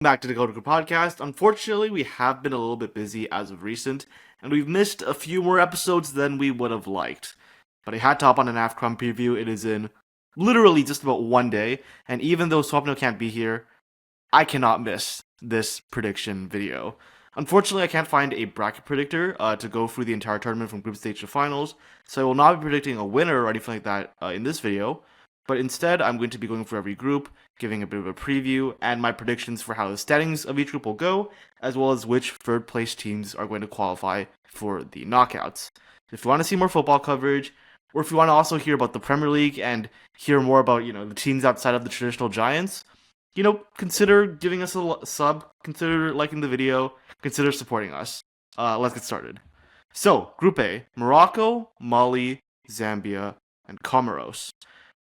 Back to the CoDaKrew podcast. Unfortunately, we have been a little bit busy as of recent, and we've missed a few more episodes than we would have liked. But I had to hop on an Afcon preview. It is in literally just about one day, and even though Swapno can't be here, I cannot miss this prediction video. Unfortunately, I can't find a bracket predictor to go through the entire tournament from group stage to finals, so I will not be predicting a winner or anything like that in this video. But instead, I'm going to be going through every group, giving a bit of a preview, and my predictions for how the standings of each group will go, as well as which third place teams are going to qualify for the knockouts. If you want to see more football coverage, or if you want to also hear about the Premier League and hear more about, the teams outside of the traditional giants, consider giving us a sub, consider liking the video, consider supporting us. Let's get started. So, Group A, Morocco, Mali, Zambia, and Comoros.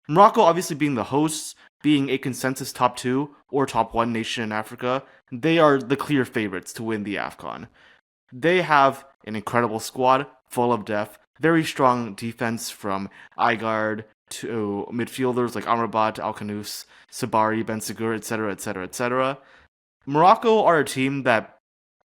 Morocco obviously being the hosts, being a consensus top 2 or top 1 nation in Africa, they are the clear favorites to win the Afcon. They have an incredible squad, full of depth, very strong defense from Igard to midfielders like Amrabat, Alkanous, Sabari, Ben Segur, etc., etc., etc. Morocco are a team that,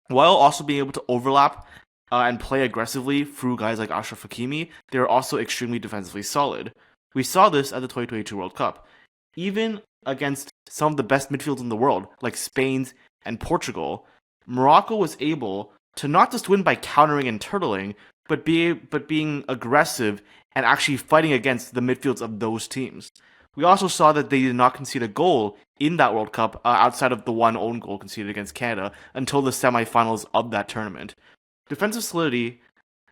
while also being able to overlap and play aggressively through guys like Ashraf Hakimi, they are also extremely defensively solid. We saw this at the 2022 World Cup. Even against some of the best midfields in the world, like Spain's and Portugal, Morocco was able to not just win by countering and turtling, but being aggressive and actually fighting against the midfields of those teams. We also saw that they did not concede a goal in that World Cup outside of the one own goal conceded against Canada until the semifinals of that tournament. Defensive solidity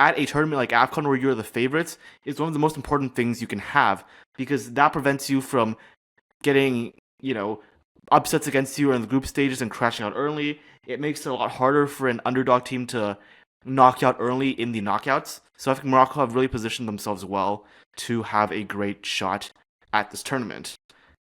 at a tournament like Afcon where you're the favorites is one of the most important things you can have, because that prevents you from getting, upsets against you in the group stages and crashing out early. It makes it a lot harder for an underdog team to knock you out early in the knockouts. So I think Morocco have really positioned themselves well to have a great shot at this tournament.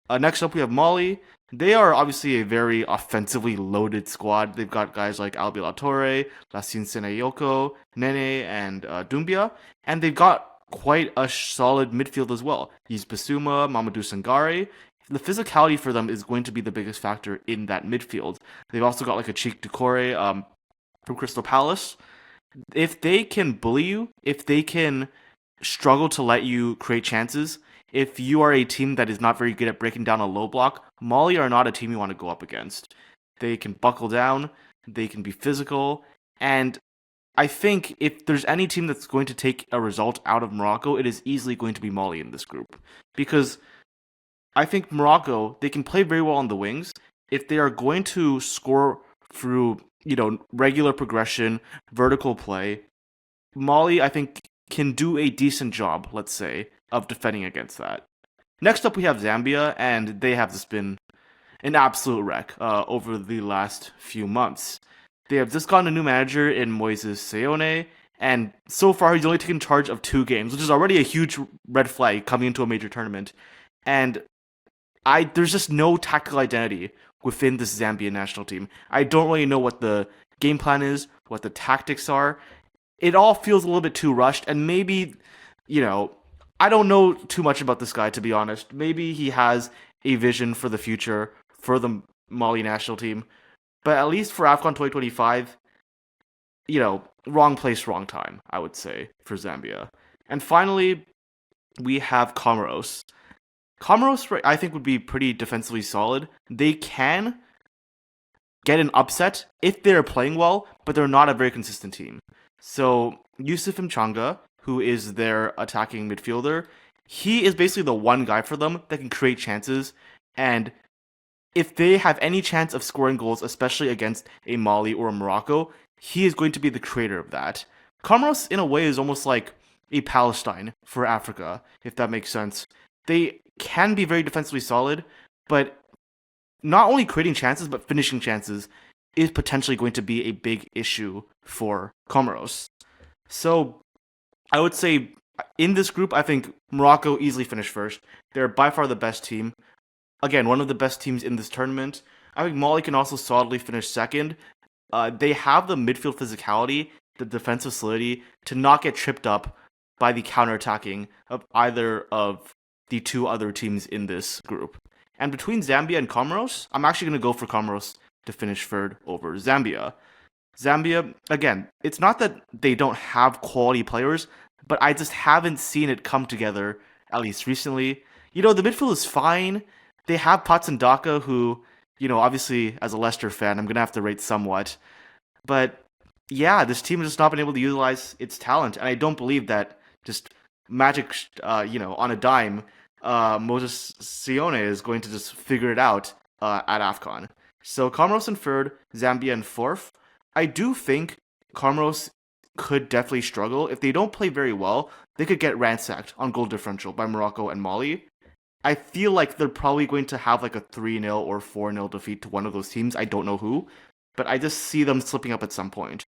Next up, we have Mali. They are obviously a very offensively loaded squad. They've got guys like Albi Latorre, Lassine Senayoko, Nene, and Doumbia. And they've got quite a solid midfield as well. He's Basuma, Mamadou Sangare. The physicality for them is going to be the biggest factor in that midfield. They've also got like a Cheek Ducore from Crystal Palace. If they can bully you, if they can struggle to let you create chances, if you are a team that is not very good at breaking down a low block, Mali are not a team you want to go up against. They can buckle down, they can be physical, and I think if there's any team that's going to take a result out of Morocco, it is easily going to be Mali in this group. Because I think Morocco, they can play very well on the wings. If they are going to score through, regular progression, vertical play, Mali, I think, can do a decent job, let's say, of defending against that. Next up, we have Zambia, and they have just been an absolute wreck over the last few months. They have just gotten a new manager in Moises Seone, and so far he's only taken charge of 2 games, which is already a huge red flag coming into a major tournament. And there's just no tactical identity within this Zambian national team. I don't really know what the game plan is, what the tactics are. It all feels a little bit too rushed, and maybe, I don't know too much about this guy, to be honest. Maybe he has a vision for the future for the Mali national team, but at least for Afcon 2025, wrong place, wrong time, I would say, for Zambia. And finally, we have Comoros. Comoros, I think, would be pretty defensively solid. They can get an upset if they're playing well, but they're not a very consistent team. So, Yusuf Mchanga, who is their attacking midfielder, he is basically the one guy for them that can create chances, and if they have any chance of scoring goals, especially against a Mali or a Morocco, he is going to be the creator of that. Comoros, in a way, is almost like a Palestine for Africa, if that makes sense. They can be very defensively solid, but not only creating chances, but finishing chances is potentially going to be a big issue for Comoros. So, I would say in this group, I think Morocco easily finished first. They're by far the best team. Again, one of the best teams in this tournament. I think Mali can also solidly finish second. They have the midfield physicality, the defensive solidity to not get tripped up by the counterattacking of either of the 2 other teams in this group. And between Zambia and Comoros, I'm actually going to go for Comoros to finish third over Zambia. Zambia, again, it's not that they don't have quality players, but I just haven't seen it come together, at least recently. The midfield is fine. They have Patsandaka, who, obviously, as a Leicester fan, I'm going to have to rate somewhat. But yeah, this team has just not been able to utilize its talent, and I don't believe that just magic, on a dime, Moses Sione is going to just figure it out at Afcon. So Comoros in third, Zambia in fourth. I do think Comoros could definitely struggle. If they don't play very well, they could get ransacked on goal differential by Morocco and Mali. I feel like they're probably going to have like a 3-0 or 4-0 defeat to one of those teams. I don't know who, but I just see them slipping up at some point.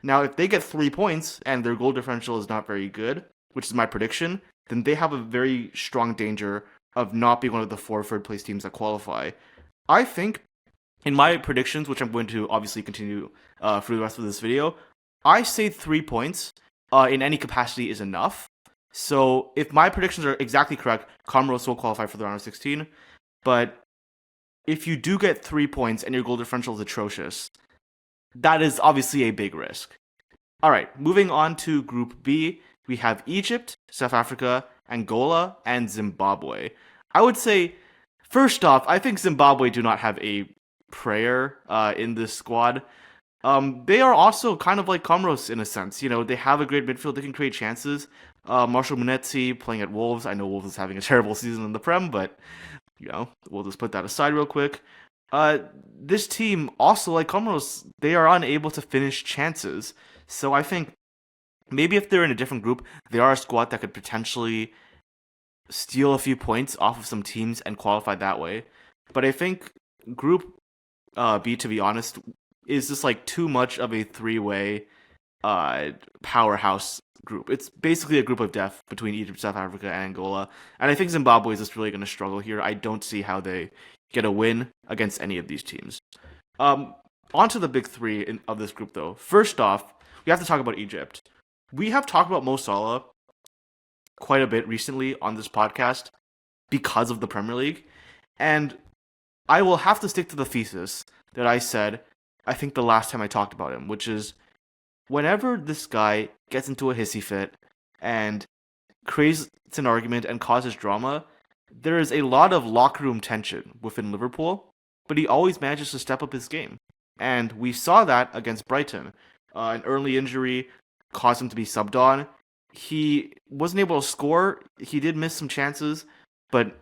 Now, if they get 3 points and their goal differential is not very good, which is my prediction, then they have a very strong danger of not being one of the 4 third place teams that qualify. I think, in my predictions, which I'm going to obviously continue through the rest of this video, I say 3 points in any capacity is enough. So if my predictions are exactly correct, Comoros will qualify for the round of 16. But if you do get 3 points and your goal differential is atrocious, that is obviously a big risk. All right, moving on to Group B, we have Egypt, South Africa, Angola, and Zimbabwe. I would say, first off, I think Zimbabwe do not have a prayer in this squad. They are also kind of like Comoros in a sense. They have a great midfield. They can create chances. Marshall Munetsi playing at Wolves. I know Wolves is having a terrible season in the Prem, but, we'll just put that aside real quick. This team, also like Comoros, they are unable to finish chances. So I think maybe if they're in a different group, they are a squad that could potentially steal a few points off of some teams and qualify that way. But I think Group B, to be honest, is just like too much of a 3-way powerhouse group. It's basically a group of death between Egypt, South Africa, and Angola. And I think Zimbabwe is just really going to struggle here. I don't see how they get a win against any of these teams. On to the big three of this group, though. First off, we have to talk about Egypt. We have talked about Mo Salah quite a bit recently on this podcast because of the Premier League. And I will have to stick to the thesis that I said, I think the last time I talked about him, which is whenever this guy gets into a hissy fit and creates an argument and causes drama, there is a lot of locker room tension within Liverpool, but he always manages to step up his game. And we saw that against Brighton. An early injury caused him to be subbed on. He wasn't able to score. He did miss some chances, but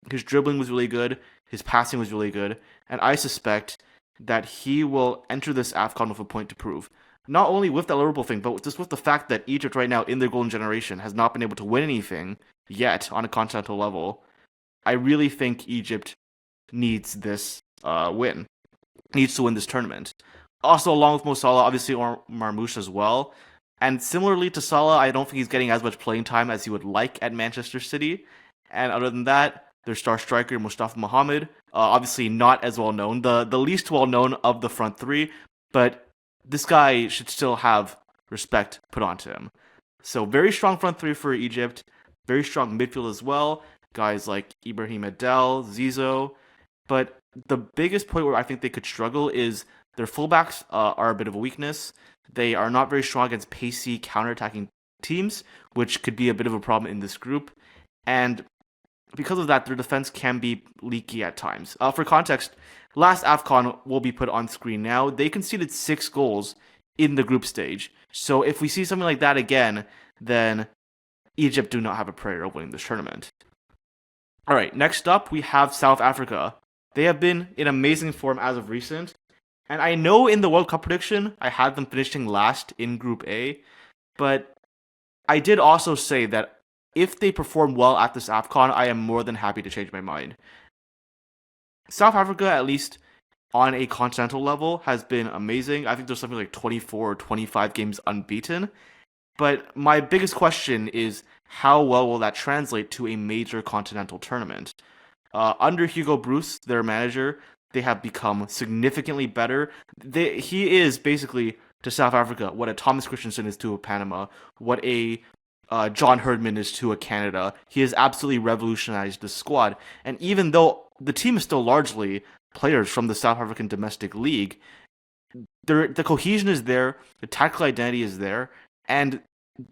his dribbling was really good. His passing was really good. And I suspect that he will enter this Afcon with a point to prove. Not only with that Liverpool thing, but just with the fact that Egypt right now in their golden generation has not been able to win anything yet on a continental level. I really think Egypt needs this win. Needs to win this tournament. Also, along with Mo Salah, obviously Marmoush as well. And similarly to Salah, I don't think he's getting as much playing time as he would like at Manchester City. And other than that, their star striker, Mustafa Mohamed, obviously not as well known. The least well known of the front three, but this guy should still have respect put onto him. So very strong front three for Egypt. Very strong midfield as well. Guys like Ibrahim Adel, Zizo. But the biggest point where I think they could struggle is their fullbacks are a bit of a weakness. They are not very strong against pacey, counterattacking teams, which could be a bit of a problem in this group. And because of that, their defense can be leaky at times. For context, last Afcon will be put on screen now. They conceded 6 goals in the group stage. So if we see something like that again, then Egypt do not have a prayer of winning this tournament. All right, next up, we have South Africa. They have been in amazing form as of recent. And I know in the World Cup prediction, I had them finishing last in Group A. But I did also say that if they perform well at this AFCON, I am more than happy to change my mind. South Africa, at least on a continental level, has been amazing. I think there's something like 24 or 25 games unbeaten. But my biggest question is, how well will that translate to a major continental tournament? Under Hugo Bruce, their manager, they have become significantly better. He is basically to South Africa what a Thomas Christensen is to a Panama, what a John Herdman is to a Canada. He has absolutely revolutionized the squad. And even though the team is still largely players from the South African domestic league. The cohesion is there, the tactical identity is there, and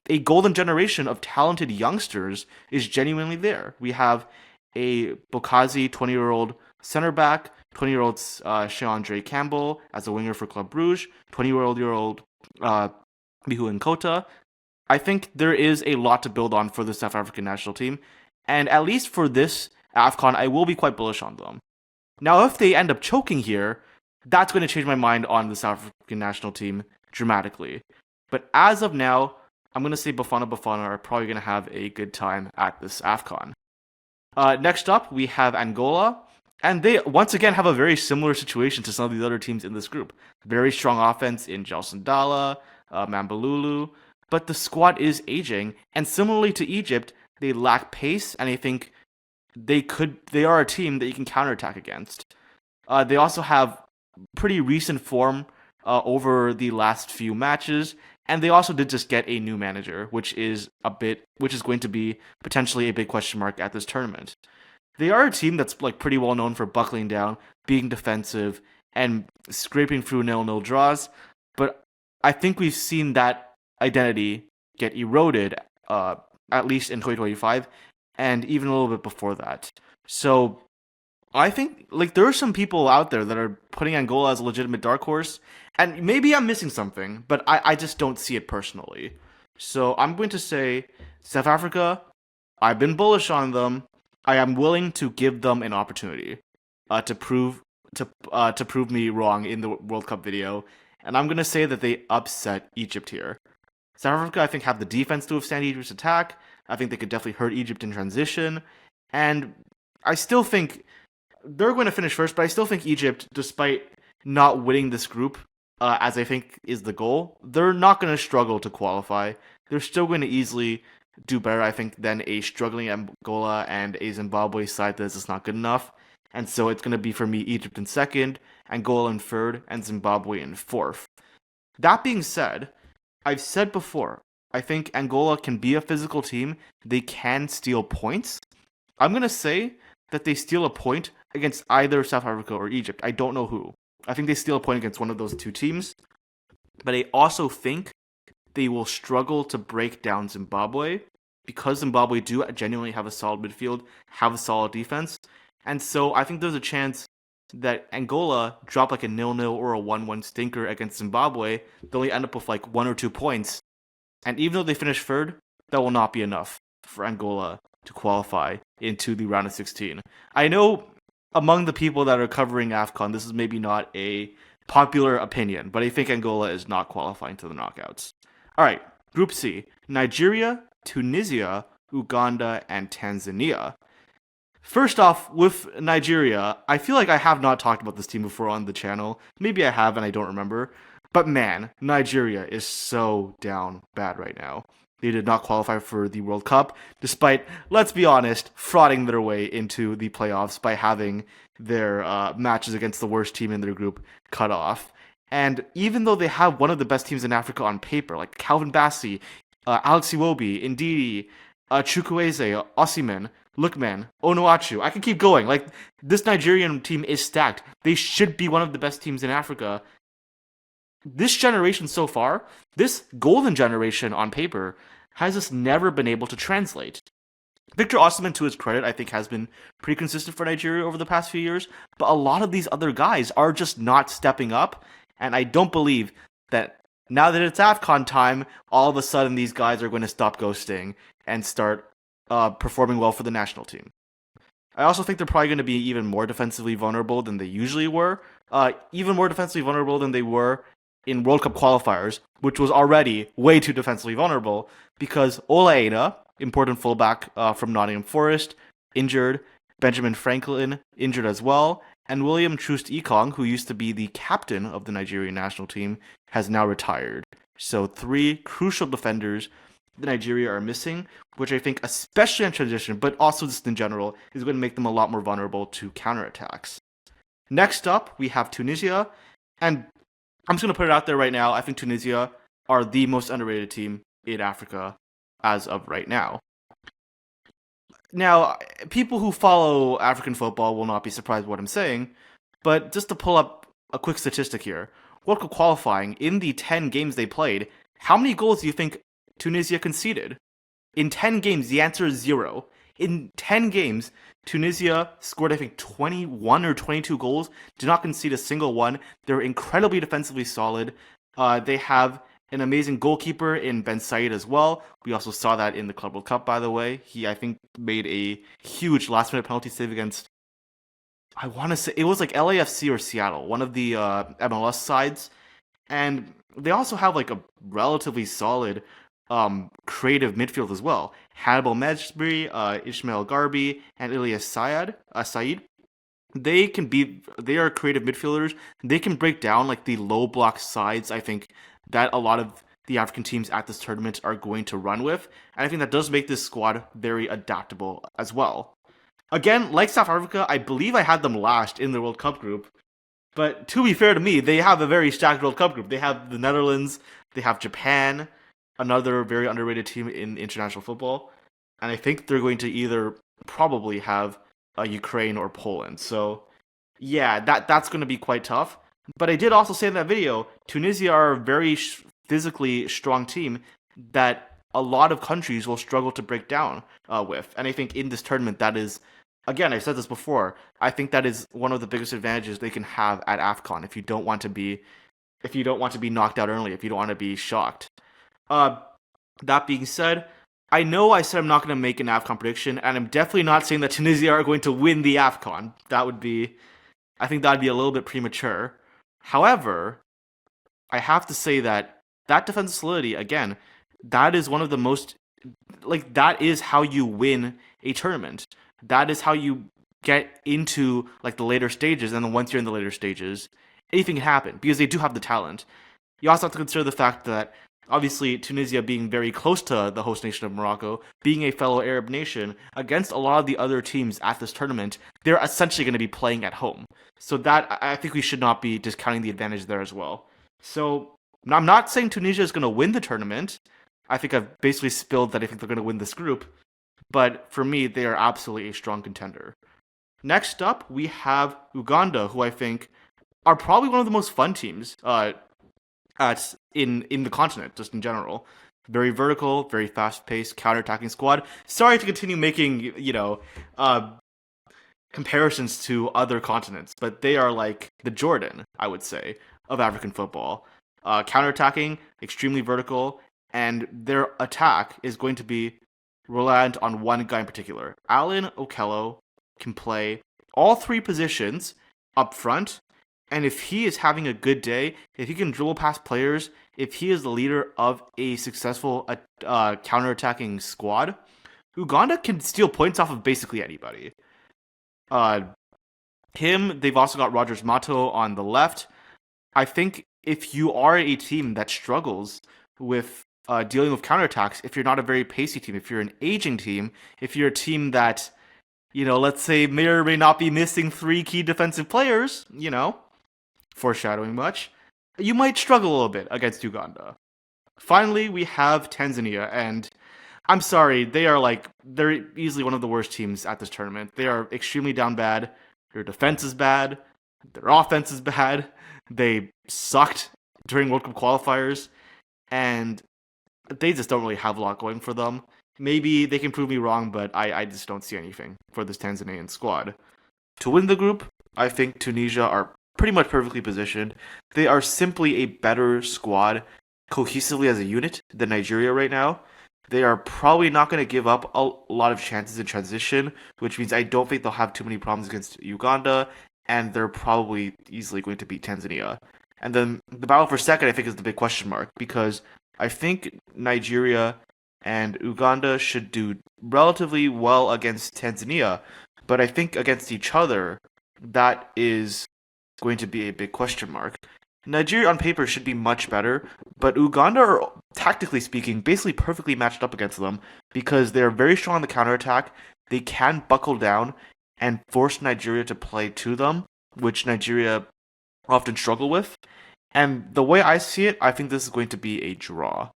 a golden generation of talented youngsters is genuinely there. We have a Bokazi 20-year-old center back, 20-year-old Sheandre Campbell as a winger for Club Brugge, 20-year-old Mihu Nkota. I think there is a lot to build on for the South African national team, and at least for this AFCON, I will be quite bullish on them. Now, if they end up choking here, that's going to change my mind on the South African national team dramatically. But as of now, I'm going to say Bafana Bafana are probably going to have a good time at this AFCON. Next up, we have Angola, and they once again have a very similar situation to some of the other teams in this group. Very strong offense in Gelson Dala, Mambalulu, but the squad is aging, and similarly to Egypt, they lack pace, and I think they are a team that you can counterattack against. They also have pretty recent form over the last few matches, and they also did just get a new manager, which is going to be potentially a big question mark at this tournament. They are a team that's like pretty well known for buckling down, being defensive, and scraping through 0-0 draws, but I think we've seen that identity get eroded, at least in 2025, and even a little bit before that. So I think like there are some people out there that are putting Angola as a legitimate dark horse, and maybe I'm missing something, but I just don't see it personally. So I'm going to say South Africa. I've been bullish on them. I am willing to give them an opportunity to prove me wrong in the World Cup video, and I'm going to say that they upset Egypt here. South Africa, I think, have the defense to withstand Egypt's attack. I think they could definitely hurt Egypt in transition, and I still think they're going to finish first, but I still think Egypt, despite not winning this group, as I think is the goal, they're not going to struggle to qualify. They're still going to easily do better, I think, than a struggling Angola and a Zimbabwe side that is just not good enough. And so it's going to be, for me, Egypt in second, Angola in third, and Zimbabwe in fourth. That being said, I've said before, I think Angola can be a physical team. They can steal points. I'm going to say that they steal a point against either South Africa or Egypt. I don't know who. I think they steal a point against one of those two teams. But I also think they will struggle to break down Zimbabwe because Zimbabwe do genuinely have a solid midfield, have a solid defense. And so I think there's a chance that Angola drop like a 0-0 or a 1-1 stinker against Zimbabwe. They'll only end up with like 1 or 2 points. And even though they finish third, that will not be enough for Angola to qualify into the round of 16. I know among the people that are covering AFCON, this is maybe not a popular opinion, but I think Angola is not qualifying to the knockouts. All right, Group C, Nigeria, Tunisia, Uganda, and Tanzania. First off, with Nigeria, I feel like I have not talked about this team before on the channel. Maybe I have and I don't remember. But man, Nigeria is so down bad right now. They did not qualify for the World Cup, despite, let's be honest, frauding their way into the playoffs by having their matches against the worst team in their group cut off. And even though they have one of the best teams in Africa on paper, like Calvin Bassey, Alex Iwobi, Ndidi, Chukwueze, Osimhen, Lookman, Onuachu, I can keep going. Like, this Nigerian team is stacked. They should be one of the best teams in Africa. This generation so far, this golden generation on paper, has just never been able to translate. Victor Osimhen, to his credit, I think has been pretty consistent for Nigeria over the past few years, but a lot of these other guys are just not stepping up, and I don't believe that now that it's AFCON time, all of a sudden these guys are going to stop ghosting and start performing well for the national team. I also think they're probably going to be even more defensively vulnerable than they usually were, even more defensively vulnerable than they were in World Cup qualifiers, which was already way too defensively vulnerable, because Ola Aina, important fullback from Nottingham Forest, injured, Benjamin Franklin, injured as well, and William Troost Ekong, who used to be the captain of the Nigerian national team, has now retired. So 3 crucial defenders that Nigeria are missing, which I think, especially in transition, but also just in general, is going to make them a lot more vulnerable to counterattacks. Next up, we have Tunisia, and I'm just going to put it out there right now. I think Tunisia are the most underrated team in Africa as of right now. Now, people who follow African football will not be surprised by what I'm saying, But just to pull up a quick statistic here, World Cup qualifying, in the 10 games they played, how many goals do you think Tunisia conceded? In 10 games, the answer is 0. In 10 games, Tunisia scored, I think, 21 or 22 goals, did not concede a single one. They're incredibly defensively solid. They have an amazing goalkeeper in Ben Said as well. We also saw that in the Club World Cup, by the way. He, I think, made a huge last-minute penalty save against, I want to say, it was like LAFC or Seattle, one of the MLS sides. And they also have like a relatively solid creative midfield as well. Hannibal Mejbri, Ismail Garbi, and Ilyas Said. They are creative midfielders. They can break down like the low block sides, I think, that a lot of the African teams at this tournament are going to run with. And I think that does make this squad very adaptable as well. Again, like South Africa, I believe I had them last in the World Cup group. But to be fair to me, they have a very stacked World Cup group. They have the Netherlands, they have Japan, another very underrated team in international football. And I think they're going to either probably have Ukraine or Poland. So, yeah, that's going to be quite tough. But I did also say in that video, Tunisia are a very physically strong team that a lot of countries will struggle to break down with. And I think in this tournament, that is, again, I've said this before, I think that is one of the biggest advantages they can have at Afcon if you don't want to be knocked out early, if you don't want to be shocked. That being said, I know I said I'm not going to make an Afcon prediction, and I'm definitely not saying that Tunisia are going to win the Afcon. I think that would be a little bit premature. However, I have to say that defensive solidity, again, that is one of the most, like, that is how you win a tournament. That is how you get into, like, the later stages, and then once you're in the later stages, anything can happen, because they do have the talent. You also have to consider the fact that, obviously, Tunisia being very close to the host nation of Morocco, being a fellow Arab nation, against a lot of the other teams at this tournament, they're essentially going to be playing at home. So that, I think we should not be discounting the advantage there as well. So, I'm not saying Tunisia is going to win the tournament. I think I've basically spilled that I think they're going to win this group. But for me, they are absolutely a strong contender. Next up, we have Uganda, who I think are probably one of the most fun teams in the continent, just in general. Very vertical, very fast-paced, counter-attacking squad. Sorry to continue making, comparisons to other continents, but they are like the Jordan, I would say, of African football. Counter-attacking, extremely vertical, and their attack is going to be reliant on one guy in particular. Alan Okello can play all three positions up front, and if he is having a good day, if he can dribble past players, if he is the leader of a successful counter-attacking squad, Uganda can steal points off of basically anybody. They've also got Rogers Mato on the left. I think if you are a team that struggles with dealing with counterattacks, if you're not a very pacey team, if you're an aging team, if you're a team that, let's say may or may not be missing 3 key defensive players, foreshadowing much, you might struggle a little bit against Uganda. Finally, we have Tanzania, and I'm sorry, they're easily one of the worst teams at this tournament. They are extremely down bad. Their defense is bad. Their offense is bad. They sucked during World Cup qualifiers, and they just don't really have a lot going for them. Maybe they can prove me wrong, but I just don't see anything for this Tanzanian squad. To win the group, I think Tunisia are pretty much perfectly positioned. They are simply a better squad cohesively as a unit than Nigeria right now. They are probably not going to give up a lot of chances in transition, which means I don't think they'll have too many problems against Uganda, and they're probably easily going to beat Tanzania. And then the battle for second, I think, is the big question mark, because I think Nigeria and Uganda should do relatively well against Tanzania, but I think against each other, that is going to be a big question mark. Nigeria on paper should be much better, but Uganda are, tactically speaking, basically perfectly matched up against them because they are very strong on the counterattack. They can buckle down and force Nigeria to play to them, which Nigeria often struggle with. And the way I see it, I think this is going to be a draw.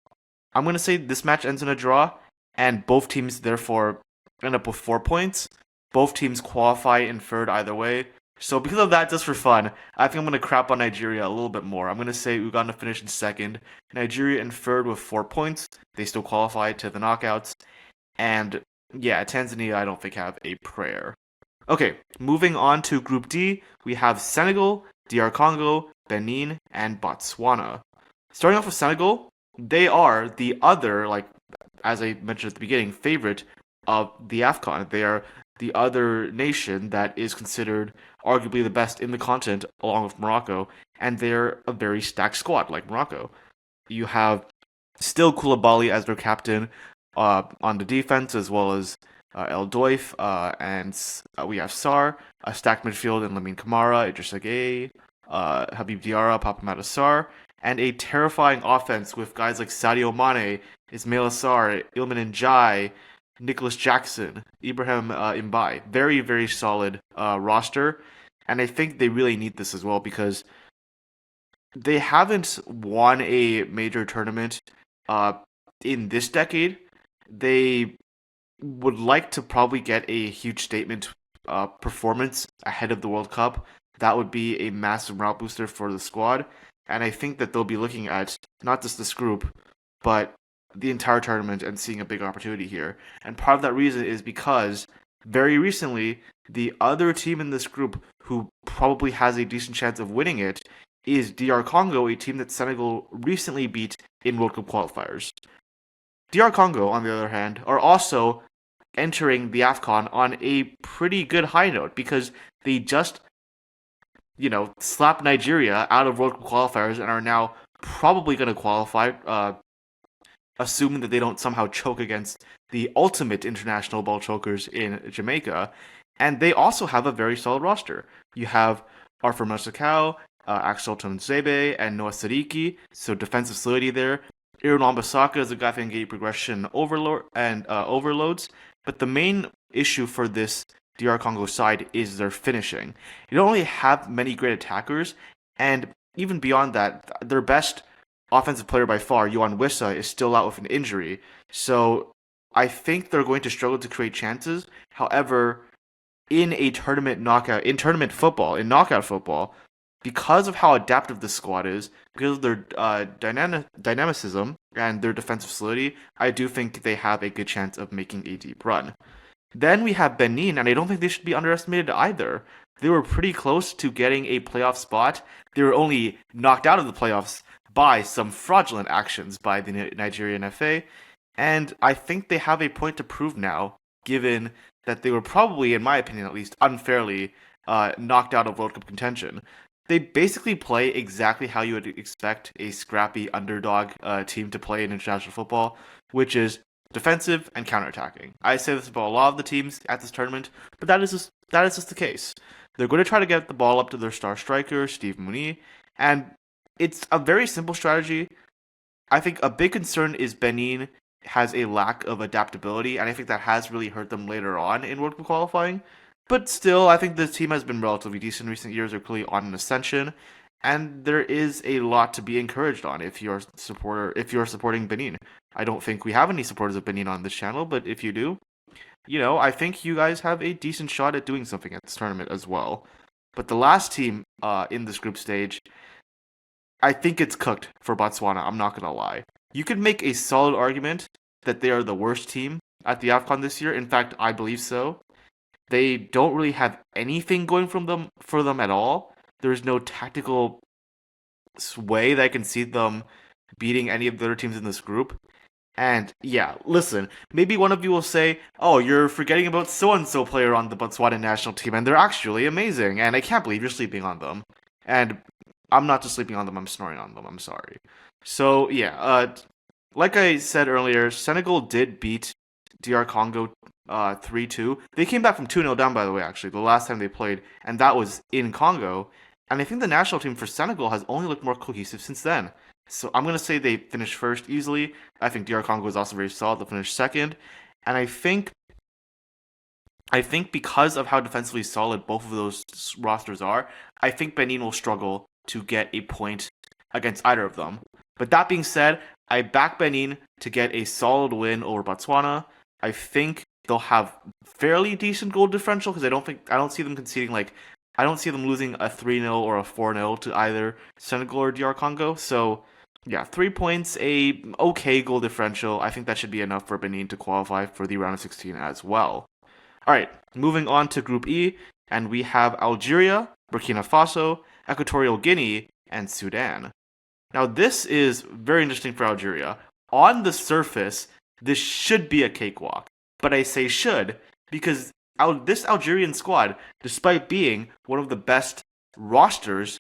I'm going to say this match ends in a draw, and both teams therefore end up with 4 points. Both teams qualify in third either way. So because of that, just for fun, I think I'm gonna crap on Nigeria a little bit more. I'm gonna say Uganda finished in second, Nigeria in third with 4 points. They still qualify to the knockouts, and yeah, Tanzania I don't think have a prayer. Okay, moving on to Group D, we have Senegal, DR Congo, Benin, and Botswana. Starting off with Senegal, they are the other, like as I mentioned at the beginning, favorite of the Afcon. They are the other nation that is considered arguably the best in the continent, along with Morocco, and they're a very stacked squad like Morocco. You have still Koulibaly as their captain on the defense, as well as El Doif, and we have Sar, a stacked midfield in Lamine Kamara, Idrissa Gueye, Habib Diarra, Papa Matar, and a terrifying offense with guys like Sadio Mane, Ismail Assar, Ilman Ndiaye, Nicholas Jackson, Ibrahim Mbaye. Very, very solid roster, and I think they really need this as well because they haven't won a major tournament uh, in this decade. They would like to probably get a huge statement performance ahead of the World Cup. That would be a massive morale booster for the squad. And I think that they'll be looking at not just this group, but the entire tournament and seeing a big opportunity here. And part of that reason is because very recently, the other team in this group who probably has a decent chance of winning it is DR Congo, a team that Senegal recently beat in World Cup qualifiers. DR Congo, on the other hand, are also entering the AFCON on a pretty good high note because they just, slapped Nigeria out of World Cup qualifiers and are now probably going to qualify, assuming that they don't somehow choke against the ultimate international ball chokers in Jamaica. And they also have a very solid roster. You have Arthur Masakau, Axel Tonzebe, and Noah Sadiki, so defensive solidity there. Aaron Wan-Bissaka is a guy that can get you progression overloads, but the main issue for this DR Congo side is their finishing. You don't really have many great attackers, and even beyond that, their best offensive player by far, Yohan Wissa, is still out with an injury. So I think they're going to struggle to create chances. However, in tournament football, in knockout football, because of how adaptive this squad is, because of their dynamicism and their defensive solidity, I do think they have a good chance of making a deep run. Then we have Benin, and I don't think they should be underestimated either. They were pretty close to getting a playoff spot. They were only knocked out of the playoffs by some fraudulent actions by the Nigerian FA, and I think they have a point to prove now, given that they were probably, in my opinion at least, unfairly knocked out of World Cup contention. They basically play exactly how you would expect a scrappy underdog team to play in international football, which is defensive and counterattacking. I say this about a lot of the teams at this tournament, but that is just the case. They're going to try to get the ball up to their star striker, Steve Mounié, and it's a very simple strategy. I think a big concern is Benin has a lack of adaptability, and I think that has really hurt them later on in World Cup qualifying. But still, I think the team has been relatively decent in recent years. They're clearly on an ascension, and there is a lot to be encouraged on if you're supporting Benin. I don't think we have any supporters of Benin on this channel, but if you do, I think you guys have a decent shot at doing something at this tournament as well. But the last team in this group stage, I think it's cooked for Botswana. I'm not gonna lie. You could make a solid argument that they are the worst team at the AFCON this year. In fact, I believe so. They don't really have anything going for them at all. There's no tactical way that I can see them beating any of the other teams in this group. And yeah, listen, maybe one of you will say, "Oh, you're forgetting about so and so player on the Botswana national team, and they're actually amazing." And I can't believe you're sleeping on them. And I'm not just sleeping on them; I'm snoring on them. I'm sorry. So yeah, like I said earlier, Senegal did beat DR Congo 3-2. They came back from 2-0 down, by the way, actually, the last time they played, and that was in Congo. And I think the national team for Senegal has only looked more cohesive since then. So I'm going to say they finished first easily. I think DR Congo is also very solid. They'll finish second. And I think because of how defensively solid both of those rosters are, I think Benin will struggle to get a point against either of them. But that being said, I back Benin to get a solid win over Botswana. I think they'll have fairly decent goal differential because I don't see them conceding like I don't see them losing a 3-0 or a 4-0 to either Senegal or DR Congo. So, yeah, 3 points, a okay goal differential. I think that should be enough for Benin to qualify for the round of 16 as well. All right, moving on to Group E, and we have Algeria, Burkina Faso, Equatorial Guinea, and Sudan. Now, this is very interesting for Algeria. On the surface, this should be a cakewalk. But I say should because this Algerian squad, despite being one of the best rosters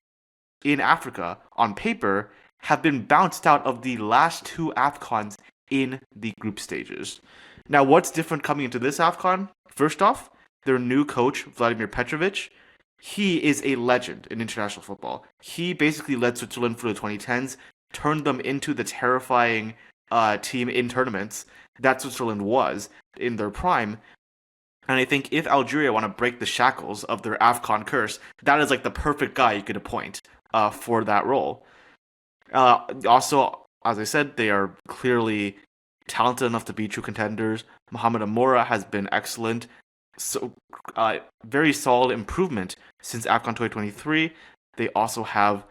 in Africa on paper, have been bounced out of the last two Afcons in the group stages. Now, what's different coming into this Afcon? First off, their new coach, Vladimir Petrovic, he is a legend in international football. He basically led Switzerland for the 2010s, turned them into the terrifying team in tournaments that Switzerland was in their prime. And I think if Algeria want to break the shackles of their AFCON curse, that is like the perfect guy you could appoint for that role. Also, as I said, they are clearly talented enough to be true contenders. Mohamed Amoura has been excellent. So, very solid improvement since AFCON 2023. They also have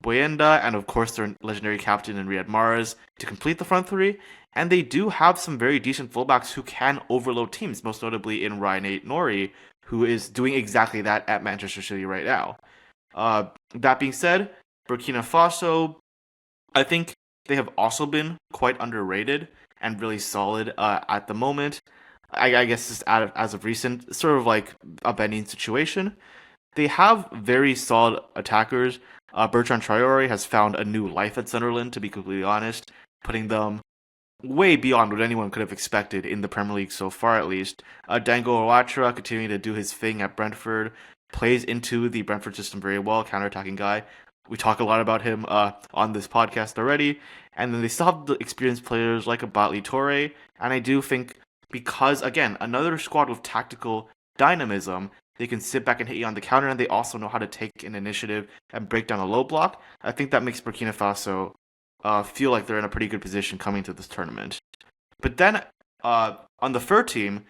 Boyenda and, of course, their legendary captain in Riyad Mahrez to complete the front three. And they do have some very decent fullbacks who can overload teams, most notably in Ryan Nori, who is doing exactly that at Manchester City right now. That being said, Burkina Faso, I think they have also been quite underrated and really solid at the moment. I guess just as of recent, sort of like a Benin situation. They have very solid attackers. Bertrand Traore has found a new life at Sunderland, to be completely honest, putting them way beyond what anyone could have expected in the Premier League so far, at least. Dango Owatra continuing to do his thing at Brentford, plays into the Brentford system very well, counter-attacking guy. We talk a lot about him on this podcast already. And then they still have the experienced players like a Batley Toure, and I do think because, again, another squad with tactical dynamism, they can sit back and hit you on the counter, and they also know how to take an initiative and break down a low block. I think that makes Burkina Faso feel like they're in a pretty good position coming to this tournament. But then, on the third team,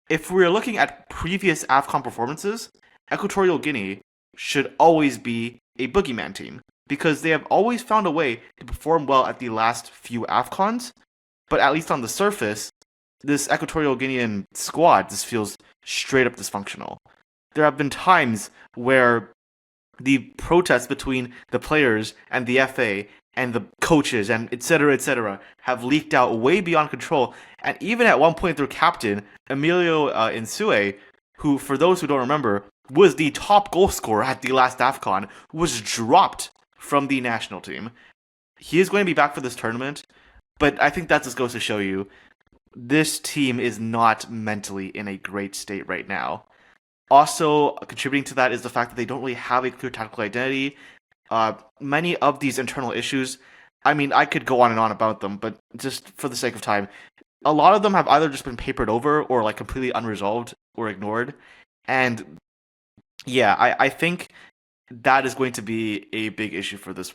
if we're looking at previous AFCON performances, Equatorial Guinea should always be a boogeyman team, because they have always found a way to perform well at the last few AFCONs, but at least on the surface, this Equatorial Guinean squad just feels straight up dysfunctional. There have been times where the protests between the players and the FA and the coaches and etc. have leaked out way beyond control. And even at one point, their captain, Emilio Insue, who, for those who don't remember, was the top goal scorer at the last AFCON, was dropped from the national team. He is going to be back for this tournament, but I think that just goes to show you this team is not mentally in a great state right now. Also, contributing to that is the fact that they don't really have a clear tactical identity. Many of these internal issues, I mean, I could go on and on about them, but just for the sake of time, a lot of them have either just been papered over or like completely unresolved or ignored. And yeah, I think that is going to be a big issue for this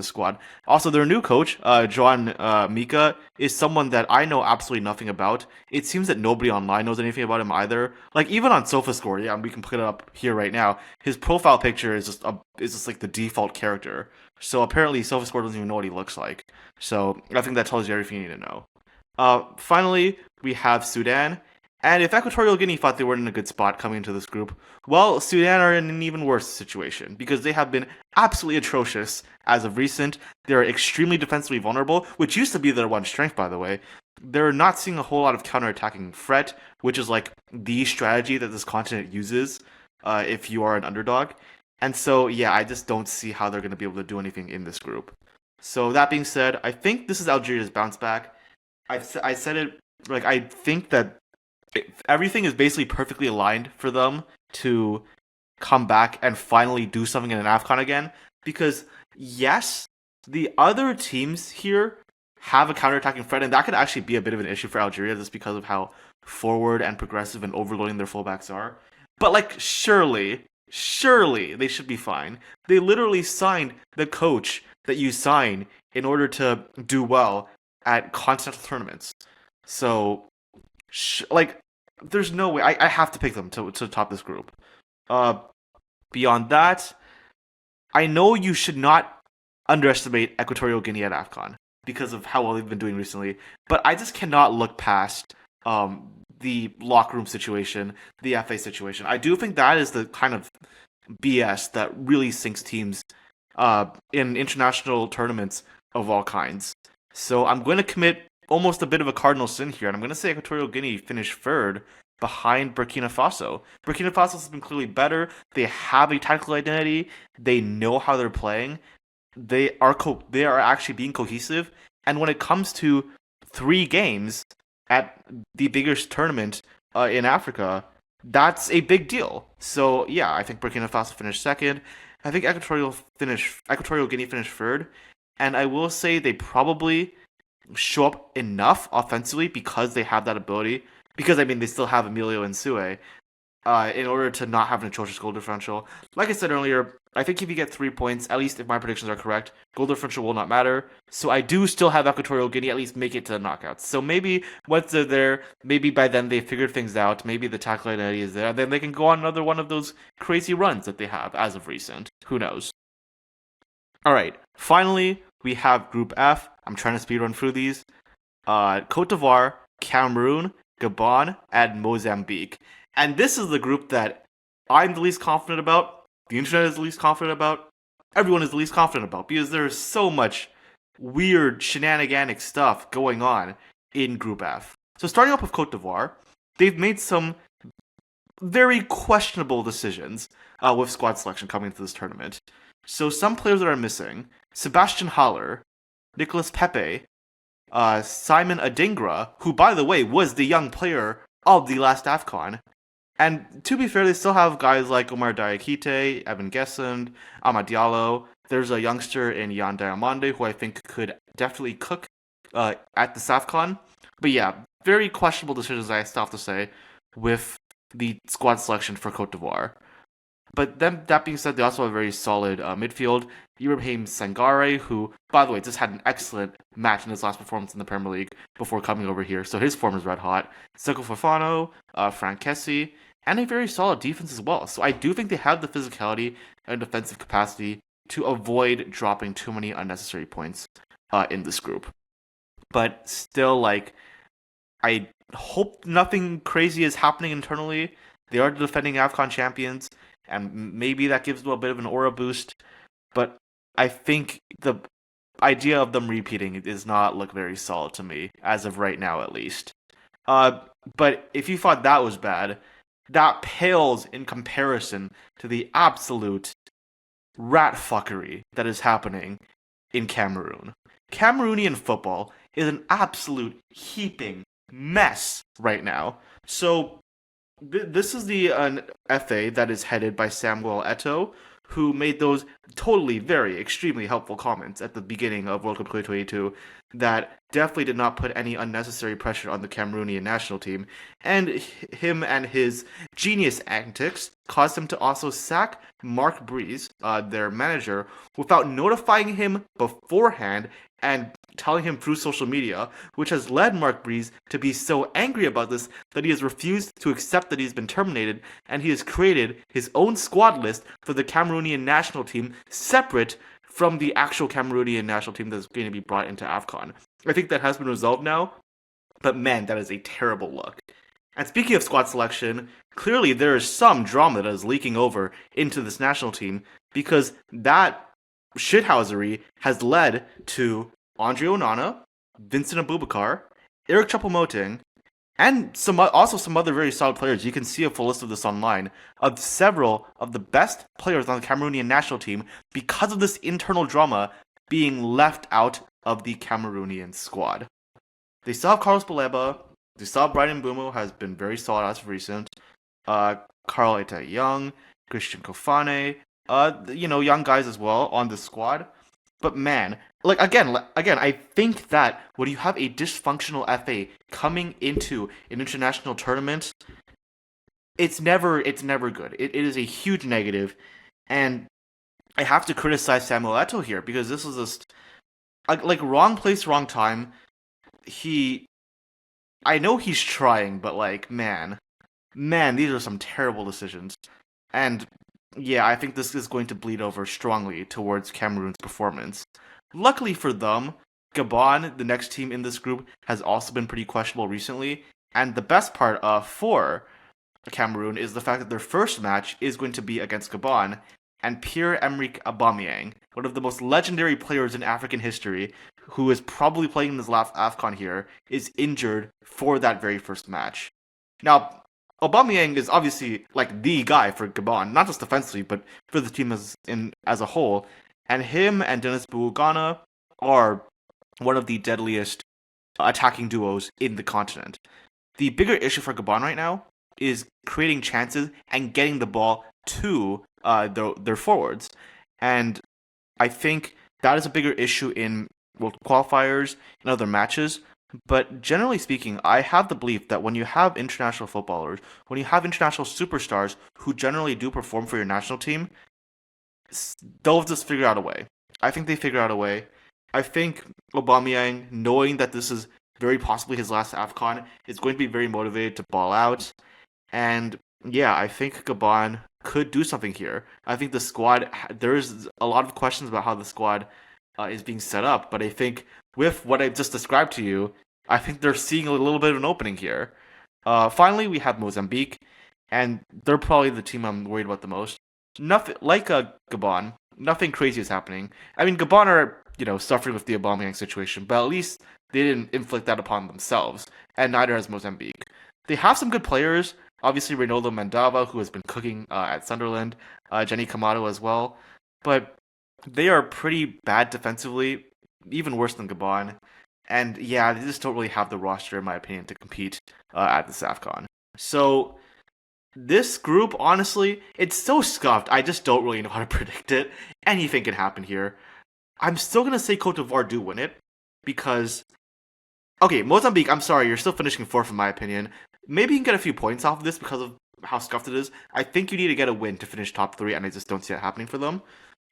squad. Also, their new coach, Joan Mika, is someone that I know absolutely nothing about. It seems that nobody online knows anything about him either. Like even on SofaScore, yeah, we can put it up here right now. His profile picture is just like the default character. So apparently, SofaScore doesn't even know what he looks like. So I think that tells you everything you need to know. Finally, we have Sudan. And if Equatorial Guinea thought they were in a good spot coming into this group, well, Sudan are in an even worse situation because they have been absolutely atrocious as of recent. They're extremely defensively vulnerable, which used to be their one strength, by the way. They're not seeing a whole lot of counterattacking threat, which is like the strategy that this continent uses if you are an underdog. And so, yeah, I just don't see how they're going to be able to do anything in this group. So that being said, I think this is Algeria's bounce back. I said it, like, I think that everything is basically perfectly aligned for them to come back and finally do something in an AFCON again. Because, yes, the other teams here have a counterattacking threat, and that could actually be a bit of an issue for Algeria just because of how forward and progressive and overloading their fullbacks are. But, like, surely they should be fine. They literally signed the coach that you sign in order to do well at continental tournaments. So, like, there's no way. I have to pick them to top this group. Uh, Beyond that, I know you should not underestimate Equatorial Guinea at Afcon because of how well they've been doing recently, but I just cannot look past the locker room situation, the FA situation. I do think that is the kind of BS that really sinks teams in international tournaments of all kinds. So I'm going to commit almost a bit of a cardinal sin here, and I'm going to say Equatorial Guinea finished third behind Burkina Faso. Burkina Faso has been clearly better. They have a tactical identity. They know how they're playing. They are actually being cohesive. And when it comes to 3 games at the biggest tournament in Africa, that's a big deal. So yeah, I think Burkina Faso finished second. I think Equatorial Guinea finished third, and I will say they probably show up enough offensively because they have that ability. Because I mean, they still have Emilio and Sue, in order to not have an atrocious goal differential. Like I said earlier, I think if you get 3 points, at least if my predictions are correct, goal differential will not matter. So I do still have Equatorial Guinea at least make it to the knockouts. So maybe once they're there, maybe by then they figured things out. Maybe the tackle identity is there. Then they can go on another one of those crazy runs that they have as of recent. Who knows? All right. Finally, we have Group F. I'm trying to speedrun through these. Cote d'Ivoire, Cameroon, Gabon, and Mozambique. And this is the group that I'm the least confident about, the internet is the least confident about, everyone is the least confident about, because there's so much weird shenaniganic stuff going on in Group F. So starting off with Cote d'Ivoire, they've made some very questionable decisions with squad selection coming into this tournament. So some players that are missing: Sebastian Haller, Nicolas Pepe, Simon Adingra, who by the way was the young player of the last Afcon. And to be fair, they still have guys like Omar Diakite, Evan Gessend, Amad Diallo. There's a youngster in Yan Diamande who I think could definitely cook at the SAFCON. But yeah, very questionable decisions, I still have to say, with the squad selection for Cote d'Ivoire. But then, that being said, they also have a very solid midfield. Ibrahim Sangare, who, by the way, just had an excellent match in his last performance in the Premier League before coming over here, so his form is red hot. Seko Fofana, Frank Kessie, and a very solid defense as well. So I do think they have the physicality and defensive capacity to avoid dropping too many unnecessary points in this group. But still, like, I hope nothing crazy is happening internally. They are the defending AFCON champions, and maybe that gives them a bit of an aura boost. But I think the idea of them repeating does not look very solid to me, as of right now at least. But if you thought that was bad, that pales in comparison to the absolute rat fuckery that is happening in Cameroon. Cameroonian football is an absolute heaping mess right now. So this is the FA that is headed by Samuel Eto'o, who made those totally very extremely helpful comments at the beginning of World Cup 2022 that definitely did not put any unnecessary pressure on the Cameroonian national team, and him and his genius antics caused him to also sack Mark Breeze, their manager, without notifying him beforehand and telling him through social media, which has led Mark Breeze to be so angry about this that he has refused to accept that he's been terminated, and he has created his own squad list for the Cameroonian national team separate from the actual Cameroonian national team that's going to be brought into AFCON. I think that has been resolved now, but man, that is a terrible look. And speaking of squad selection, clearly there is some drama that is leaking over into this national team, because that shithousery has led to Andre Onana, Vincent Aboubakar, Eric Choupo-Moting, and some other very solid players. You can see a full list of this online, of several of the best players on the Cameroonian national team because of this internal drama being left out of the Cameroonian squad. They still have Carlos Baleba. They still have Brian Mbeumo, has been very solid as of recent. Carl Eta-Young, Christian Kofane, young guys as well on the squad. But man, again, I think that when you have a dysfunctional FA coming into an international tournament, it's never good. It is a huge negative, and I have to criticize Samuel Eto'o here, because this is just wrong place, wrong time. I know he's trying, but man, these are some terrible decisions. And yeah, I think this is going to bleed over strongly towards Cameroon's performance. Luckily for them, Gabon, the next team in this group, has also been pretty questionable recently. And the best part for Cameroon is the fact that their first match is going to be against Gabon, and Pierre-Emerick Aubameyang, one of the most legendary players in African history, who is probably playing in this last Afcon here, is injured for that very first match. Now, Aubameyang is obviously like the guy for Gabon, not just defensively, but for the team as a whole. And him and Dennis Bougana are one of the deadliest attacking duos in the continent. The bigger issue for Gabon right now is creating chances and getting the ball to their forwards. And I think that is a bigger issue in World qualifiers and other matches. But generally speaking, I have the belief that when you have international footballers, when you have international superstars who generally do perform for your national team, they'll just figure out a way. I think they figure out a way. I think Aubameyang, knowing that this is very possibly his last AFCON, is going to be very motivated to ball out. And yeah, I think Gabon could do something here. I think the squad, there's a lot of questions about how the squad is being set up, but I think with what I just described to you, I think they're seeing a little bit of an opening here. Finally, we have Mozambique, and they're probably the team I'm worried about the most. Nothing like Gabon, nothing crazy is happening. I mean, Gabon are suffering with the Aubameyang situation, but at least they didn't inflict that upon themselves, and neither has Mozambique. They have some good players. Obviously, Reynaldo Mandava, who has been cooking at Sunderland, Jenny Kamado as well, but they are pretty bad defensively, even worse than Gabon. And yeah, they just don't really have the roster, in my opinion, to compete at this AFCON. So this group, honestly, it's so scuffed. I just don't really know how to predict it. Anything can happen here. I'm still going to say Cote d'Ivoire do win it because... Okay, Mozambique, I'm sorry, you're still finishing fourth in my opinion. Maybe you can get a few points off of this because of how scuffed it is. I think you need to get a win to finish top three, and I just don't see it happening for them.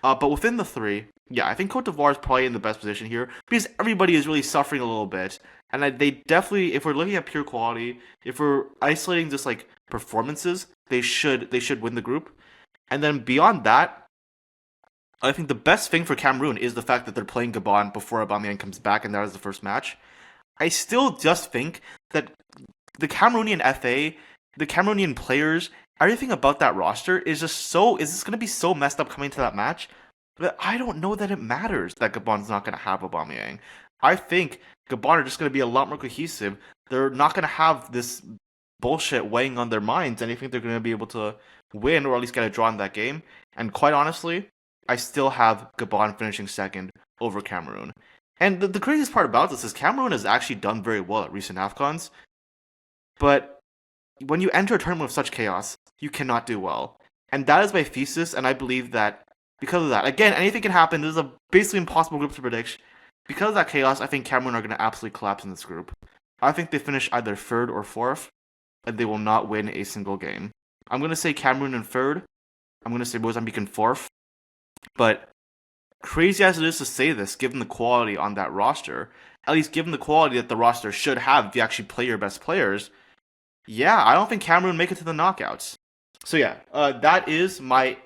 But within the three, yeah, I think Cote d'Ivoire is probably in the best position here because everybody is really suffering a little bit. And they definitely, if we're looking at pure quality, if we're isolating just like performances, they should win the group. And then beyond that, I think the best thing for Cameroon is the fact that they're playing Gabon before Aubameyang comes back, and that is the first match. I still just think that the Cameroonian FA, the Cameroonian players, everything about that roster is just is this going to be so messed up coming to that match? But I don't know that it matters that Gabon's not going to have Aubameyang. I think Gabon are just going to be a lot more cohesive. They're not going to have this bullshit weighing on their minds, and I think they're going to be able to win or at least get a draw in that game. And quite honestly, I still have Gabon finishing second over Cameroon. And the craziest part about this is Cameroon has actually done very well at recent AFCONs, but when you enter a tournament with such chaos, you cannot do well. And that is my thesis, and I believe that because of that, again, anything can happen. This is a basically impossible group to predict. Because of that chaos, I think Cameroon are going to absolutely collapse in this group. I think they finish either third or fourth, and they will not win a single game. I'm going to say Cameroon in third. I'm going to say Mozambique in fourth. But crazy as it is to say this, given the quality on that roster, at least given the quality that the roster should have if you actually play your best players, yeah, I don't think Cameroon make it to the knockouts. So yeah, that is my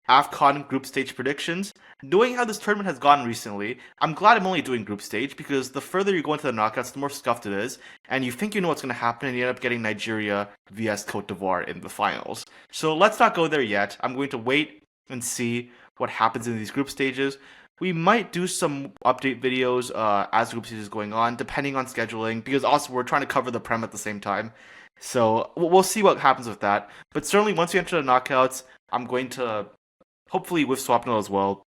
AFCON group stage predictions. Knowing how this tournament has gone recently, I'm glad I'm only doing group stage because the further you go into the knockouts, the more scuffed it is, and you think you know what's going to happen, and you end up getting Nigeria vs Cote d'Ivoire in the finals. So let's not go there yet. I'm going to wait and see what happens in these group stages. We might do some update videos as the group stage is going on, depending on scheduling, because also we're trying to cover the Prem at the same time. So we'll see what happens with that. But certainly once we enter the knockouts, I'm going to, hopefully with Swapnil as well,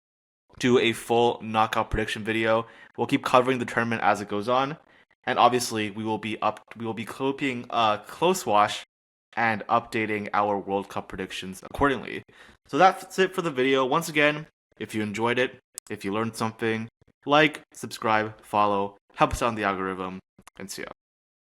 do a full knockout prediction video. We'll keep covering the tournament as it goes on. And obviously we will be keeping a close watch and updating our World Cup predictions accordingly. So that's it for the video. Once again, if you enjoyed it, if you learned something, like, subscribe, follow, help us out in the algorithm, and see ya.